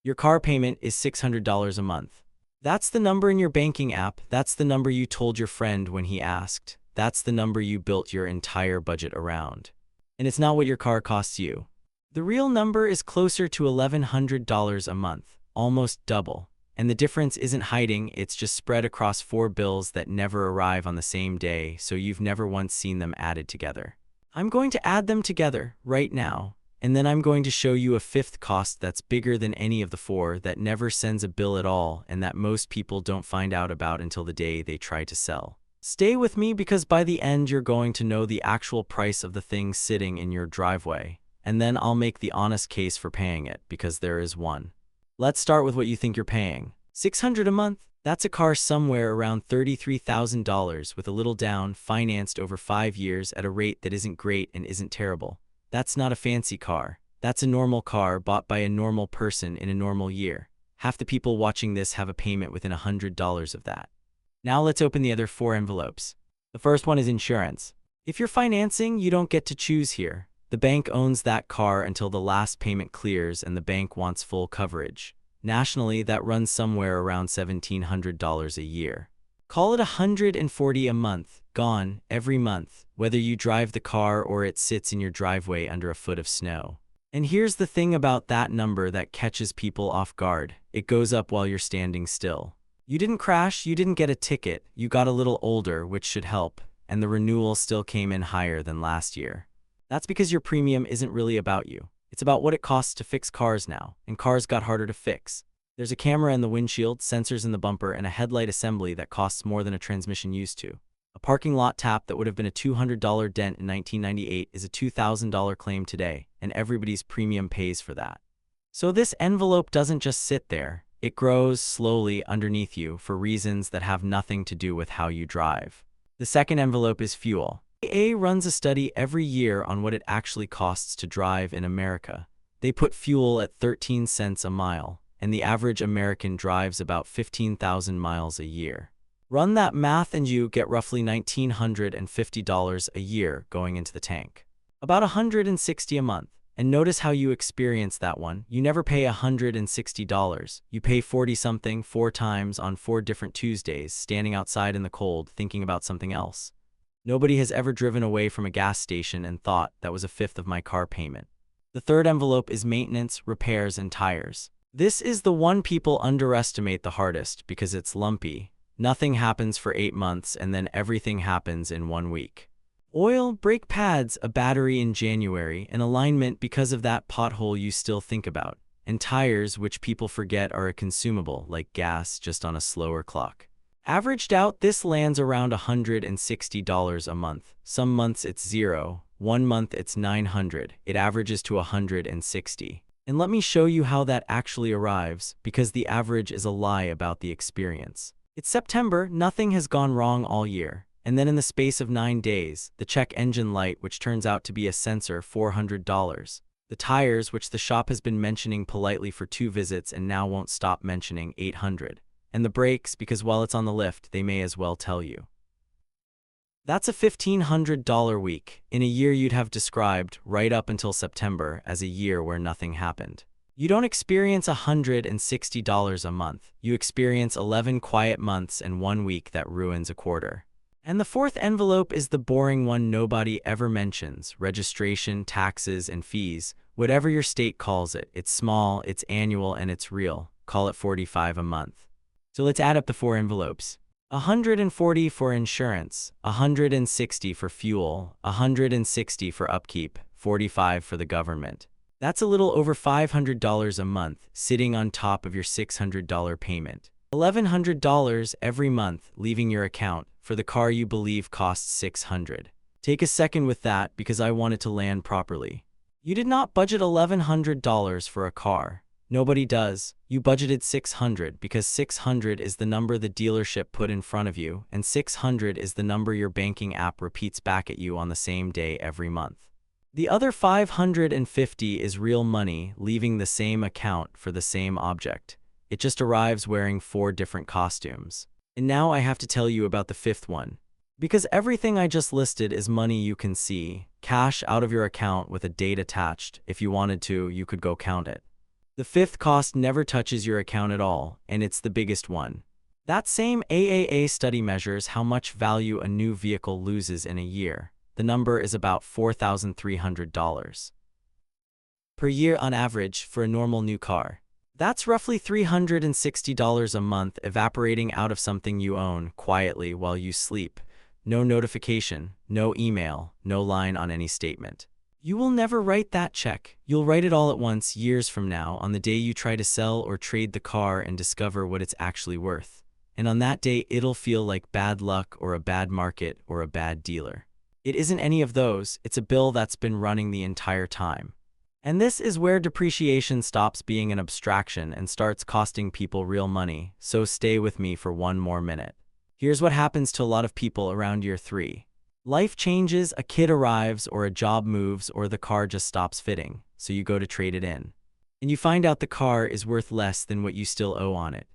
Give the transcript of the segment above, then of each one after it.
Your car payment is $600 a month. That's the number in your banking app. That's the number you told your friend when he asked. That's the number you built your entire budget around. And it's not what your car costs you. The real number is closer to $1,100 a month, almost double. And the difference isn't hiding, it's just spread across 4 bills that never arrive on the same day, so you've never once seen them added together. I'm going to add them together right now, and then I'm going to show you a 5th cost that's bigger than any of the 4, that never sends a bill at all, and that most people don't find out about until the day they try to sell. Stay with me, because by the end you're going to know the actual price of the thing sitting in your driveway, and then I'll make the honest case for paying it, because there is one. Let's start with what you think you're paying. $600 a month? That's a car somewhere around $33,000 with a little down, financed over 5 years at a rate that isn't great and isn't terrible. That's not a fancy car. That's a normal car bought by a normal person in a normal year. Half the people watching this have a payment within $100 of that. Now let's open the other 4 envelopes. The first one is insurance. If you're financing, you don't get to choose here. The bank owns that car until the last payment clears, and the bank wants full coverage. Nationally, that runs somewhere around $1,700 a year. Call it $140 a month, gone every month, whether you drive the car or it sits in your driveway under a foot of snow. And here's the thing about that number that catches people off guard. It goes up while you're standing still. You didn't crash, you didn't get a ticket, you got a little older, which should help, and the renewal still came in higher than last year. That's because your premium isn't really about you. It's about what it costs to fix cars now, and cars got harder to fix. There's a camera in the windshield, sensors in the bumper, and a headlight assembly that costs more than a transmission used to. A parking lot tap that would have been a $200 dent in 1998 is a $2,000 claim today, and everybody's premium pays for that. So this envelope doesn't just sit there. It grows slowly underneath you for reasons that have nothing to do with how you drive. The second envelope is fuel. AAA runs a study every year on what it actually costs to drive in America. They put fuel at 13 cents a mile, and the average American drives about 15,000 miles a year. Run that math and you get roughly $1,950 a year going into the tank. About $160 a month. And notice how you experience that one. You never pay $160. You pay 40-something 4 times on 4 different Tuesdays, standing outside in the cold, thinking about something else. Nobody has ever driven away from a gas station and thought that was a 5th of my car payment. The third envelope is maintenance, repairs, and tires. This is the one people underestimate the hardest because it's lumpy. Nothing happens for 8 months and then everything happens in 1 week. Oil, brake pads, a battery in January, an alignment because of that pothole you still think about, and tires, which people forget are a consumable, like gas, just on a slower clock. Averaged out, this lands around $160 a month. Some months it's 0, 1 month it's 900, it averages to 160. And let me show you how that actually arrives, because the average is a lie about the experience. It's September, nothing has gone wrong all year. And then in the space of 9 days, the check engine light, which turns out to be a sensor, $400. The tires, which the shop has been mentioning politely for 2 visits and now won't stop mentioning, $800. And the brakes, because while it's on the lift, they may as well tell you. That's a $1,500 week, in a year you'd have described, right up until September, as a year where nothing happened. You don't experience $160 a month. You experience 11 quiet months and 1 week that ruins a quarter. And the fourth envelope is the boring one nobody ever mentions: registration, taxes, and fees. Whatever your state calls it, it's small, it's annual, and it's real. Call it $45 a month. So let's add up the 4 envelopes. $140 for insurance, $160 for fuel, $160 for upkeep, $45 for the government. That's a little over $500 a month sitting on top of your $600 payment. $1,100 every month leaving your account for the car you believe costs $600. Take a second with that because I want it to land properly. You did not budget $1,100 for a car. Nobody does. You budgeted $600 because $600 is the number the dealership put in front of you, and $600 is the number your banking app repeats back at you on the same day every month. The other $550 is real money leaving the same account for the same object. It just arrives wearing 4 different costumes. And now I have to tell you about the 5th one. Because everything I just listed is money you can see, cash out of your account with a date attached. If you wanted to, you could go count it. The fifth cost never touches your account at all, and it's the biggest one. That same AAA study measures how much value a new vehicle loses in a year. The number is about $4,300 per year on average for a normal new car. That's roughly $360 a month evaporating out of something you own quietly while you sleep. No notification, no email, no line on any statement. You will never write that check. You'll write it all at once years from now on the day you try to sell or trade the car and discover what it's actually worth. And on that day, it'll feel like bad luck or a bad market or a bad dealer. It isn't any of those, it's a bill that's been running the entire time. And this is where depreciation stops being an abstraction and starts costing people real money, so stay with me for one more minute. Here's what happens to a lot of people around year 3. Life changes, a kid arrives, or a job moves, or the car just stops fitting, so you go to trade it in. And you find out the car is worth less than what you still owe on it.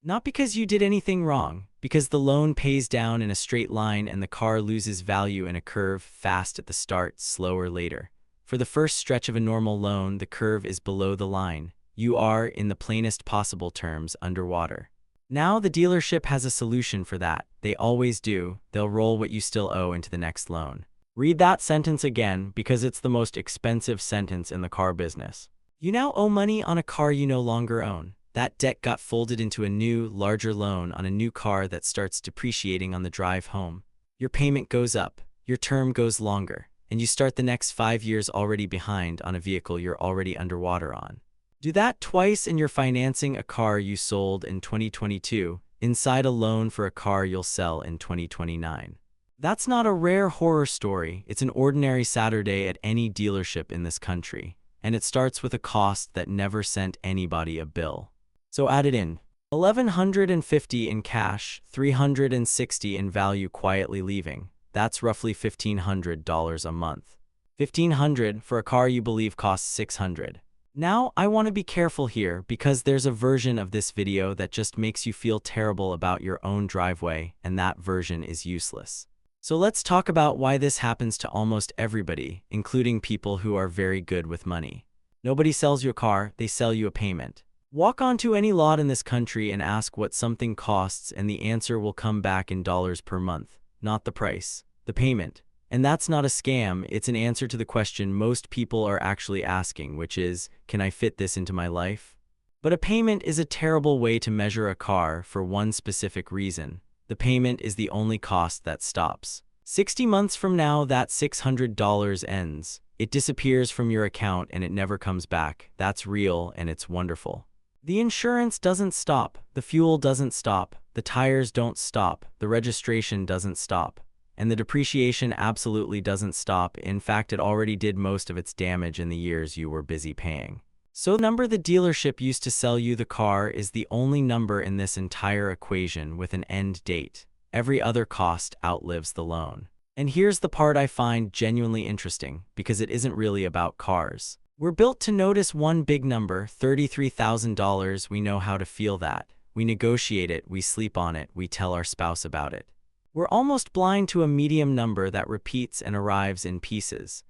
Not because you did anything wrong, because the loan pays down in a straight line and the car loses value in a curve, fast at the start, slower later. For the first stretch of a normal loan, the curve is below the line. You are, in the plainest possible terms, underwater. Now the dealership has a solution for that. They always do. They'll roll what you still owe into the next loan. Read that sentence again because it's the most expensive sentence in the car business. You now owe money on a car you no longer own. That debt got folded into a new, larger loan on a new car that starts depreciating on the drive home. Your payment goes up, your term goes longer, and you start the next 5 years already behind on a vehicle you're already underwater on. Do that twice and you're financing a car you sold in 2022 inside a loan for a car you'll sell in 2029. That's not a rare horror story, it's an ordinary Saturday at any dealership in this country, and it starts with a cost that never sent anybody a bill. So add it in. $1,150 in cash, $360 in value quietly leaving. That's roughly $1,500 a month. $1,500 for a car you believe costs $600. Now, I want to be careful here because there's a version of this video that just makes you feel terrible about your own driveway, and that version is useless. So let's talk about why this happens to almost everybody, including people who are very good with money. Nobody sells you a car, they sell you a payment. Walk onto any lot in this country and ask what something costs and the answer will come back in dollars per month, not the price, the payment. And that's not a scam, it's an answer to the question most people are actually asking, which is, can I fit this into my life? But a payment is a terrible way to measure a car for one specific reason. The payment is the only cost that stops. 60 months from now, that $600 ends. It disappears from your account and it never comes back. That's real and it's wonderful. The insurance doesn't stop, the fuel doesn't stop, the tires don't stop, the registration doesn't stop. And the depreciation absolutely doesn't stop. In fact, it already did most of its damage in the years you were busy paying. So the number the dealership used to sell you the car is the only number in this entire equation with an end date. Every other cost outlives the loan. And here's the part I find genuinely interesting, because it isn't really about cars. We're built to notice one big number, $33,000. We know how to feel that. We negotiate it, we sleep on it, we tell our spouse about it. We're almost blind to a medium number that repeats and arrives in pieces.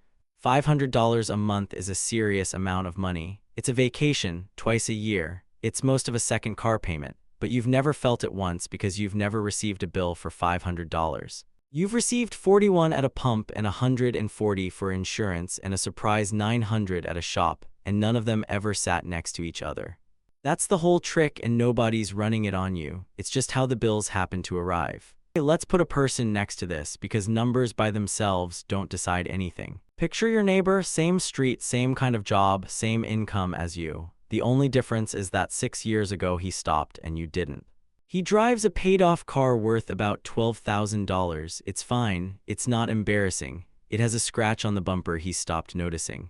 $500 a month is a serious amount of money. It's a vacation, twice a year. It's most of a second car payment, but you've never felt it once because you've never received a bill for $500. You've received 41 at a pump and 140 for insurance and a surprise 900 at a shop, and none of them ever sat next to each other. That's the whole trick and nobody's running it on you. It's just how the bills happen to arrive. Let's put a person next to this because numbers by themselves don't decide anything. Picture your neighbor, same street, same kind of job, same income as you. The only difference is that 6 years ago he stopped and you didn't. He drives a paid-off car worth about $12,000. It's fine, it's not embarrassing. It has a scratch on the bumper he stopped noticing.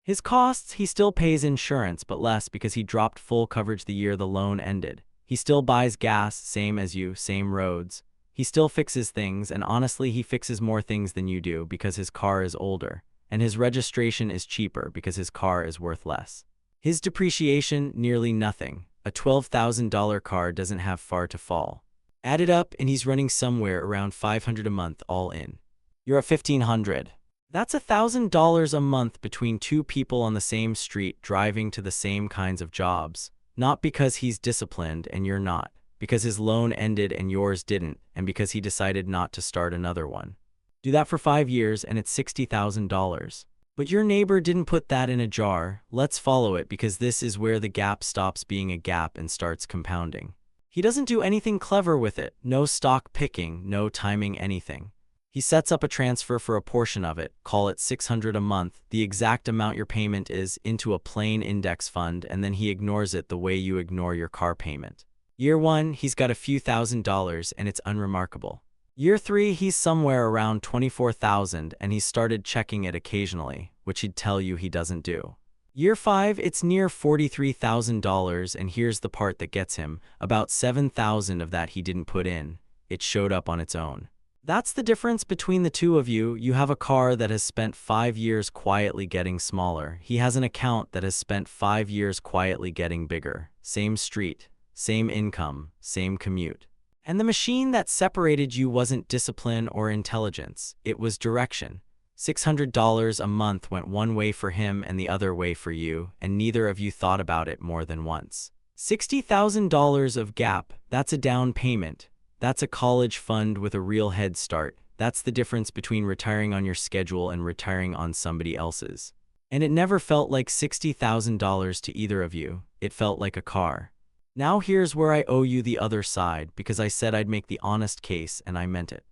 His costs, he still pays insurance but less because he dropped full coverage the year the loan ended. He still buys gas, same as you, same roads. He still fixes things, and honestly he fixes more things than you do because his car is older, and his registration is cheaper because his car is worth less. His depreciation, nearly nothing. A $12,000 car doesn't have far to fall. Add it up and he's running somewhere around $500 a month all in. You're at $1,500. That's $1,000 a month between two people on the same street driving to the same kinds of jobs. Not because he's disciplined and you're not, because his loan ended and yours didn't, and because he decided not to start another one. Do that for 5 years and it's $60,000. But your neighbor didn't put that in a jar. Let's follow it because this is where the gap stops being a gap and starts compounding. He doesn't do anything clever with it. No stock picking, no timing anything. He sets up a transfer for a portion of it, call it $600 a month, the exact amount your payment is, into a plain index fund, and then he ignores it the way you ignore your car payment. Year 1, he's got a few $1,000s and it's unremarkable. Year 3, he's somewhere around $24,000 and he's started checking it occasionally, which he'd tell you he doesn't do. Year 5, it's near $43,000, and here's the part that gets him, about $7,000 of that he didn't put in. It showed up on its own. That's the difference between the two of you. You have a car that has spent 5 years quietly getting smaller. He has an account that has spent 5 years quietly getting bigger. Same street, same income, same commute. And the machine that separated you wasn't discipline or intelligence. It was direction. $600 a month went one way for him and the other way for you, and neither of you thought about it more than once. $60,000 of gap, that's a down payment. That's a college fund with a real head start. That's the difference between retiring on your schedule and retiring on somebody else's. And it never felt like $60,000 to either of you. It felt like a car. Now here's where I owe you the other side, because I said I'd make the honest case and I meant it.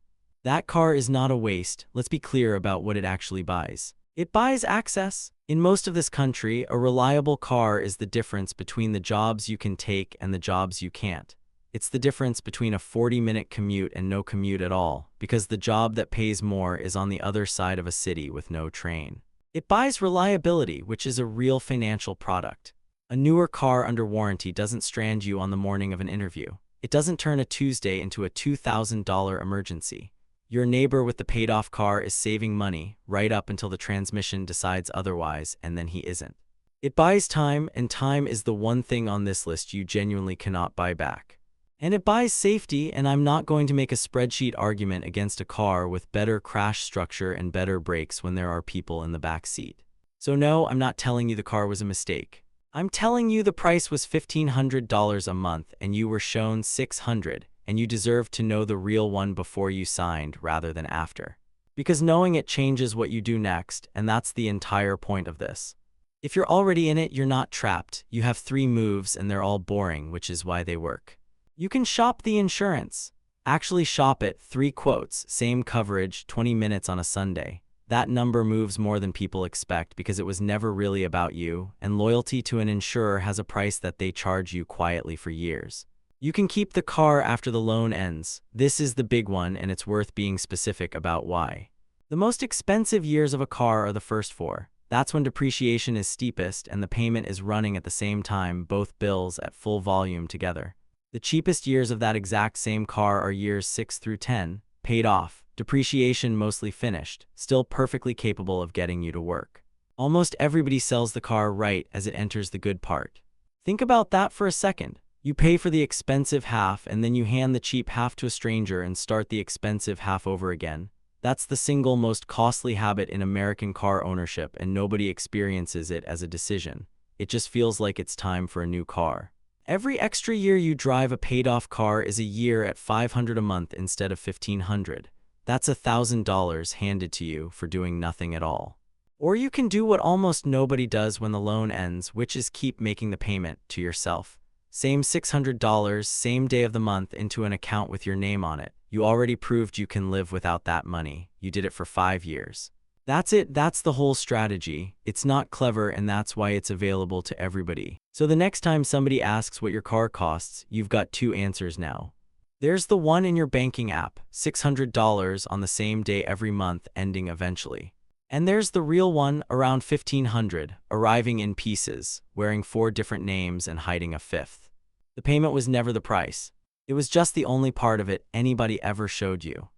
That car is not a waste. Let's be clear about what it actually buys. It buys access. In most of this country, a reliable car is the difference between the jobs you can take and the jobs you can't. It's the difference between a 40-minute commute and no commute at all, because the job that pays more is on the other side of a city with no train. It buys reliability, which is a real financial product. A newer car under warranty doesn't strand you on the morning of an interview. It doesn't turn a Tuesday into a $2,000 emergency. Your neighbor with the paid-off car is saving money right up until the transmission decides otherwise, and then he isn't. It buys time, and time is the one thing on this list you genuinely cannot buy back. And it buys safety, and I'm not going to make a spreadsheet argument against a car with better crash structure and better brakes when there are people in the back seat. So no, I'm not telling you the car was a mistake. I'm telling you the price was $1,500 a month and you were shown $600, and you deserve to know the real one before you signed rather than after. Because knowing it changes what you do next, and that's the entire point of this. If you're already in it, you're not trapped. You have 3 moves and they're all boring, which is why they work. You can shop the insurance. Actually shop it, 3 quotes, same coverage, 20 minutes on a Sunday. That number moves more than people expect because it was never really about you, and loyalty to an insurer has a price that they charge you quietly for years. You can keep the car after the loan ends. This is the big one, and it's worth being specific about why. The most expensive years of a car are the first 4. That's when depreciation is steepest and the payment is running at the same time, both bills at full volume together. The cheapest years of that exact same car are years 6 through 10, paid off, depreciation mostly finished, still perfectly capable of getting you to work. Almost everybody sells the car right as it enters the good part. Think about that for a second. You pay for the expensive half and then you hand the cheap half to a stranger and start the expensive half over again. That's the single most costly habit in American car ownership, and nobody experiences it as a decision. It just feels like it's time for a new car. Every extra year you drive a paid-off car is a year at $500 a month instead of $1,500. That's $1,000 handed to you for doing nothing at all. Or you can do what almost nobody does when the loan ends, which is keep making the payment to yourself. Same $600, same day of the month, into an account with your name on it. You already proved you can live without that money. You did it for 5 years. That's it. That's the whole strategy. It's not clever, and that's why it's available to everybody. So the next time somebody asks what your car costs, you've got 2 answers now. There's the one in your banking app, $600 on the same day every month, ending eventually. And there's the real one, around $1,500, arriving in pieces, wearing 4 different names and hiding a 5th. The payment was never the price. It was just the only part of it anybody ever showed you.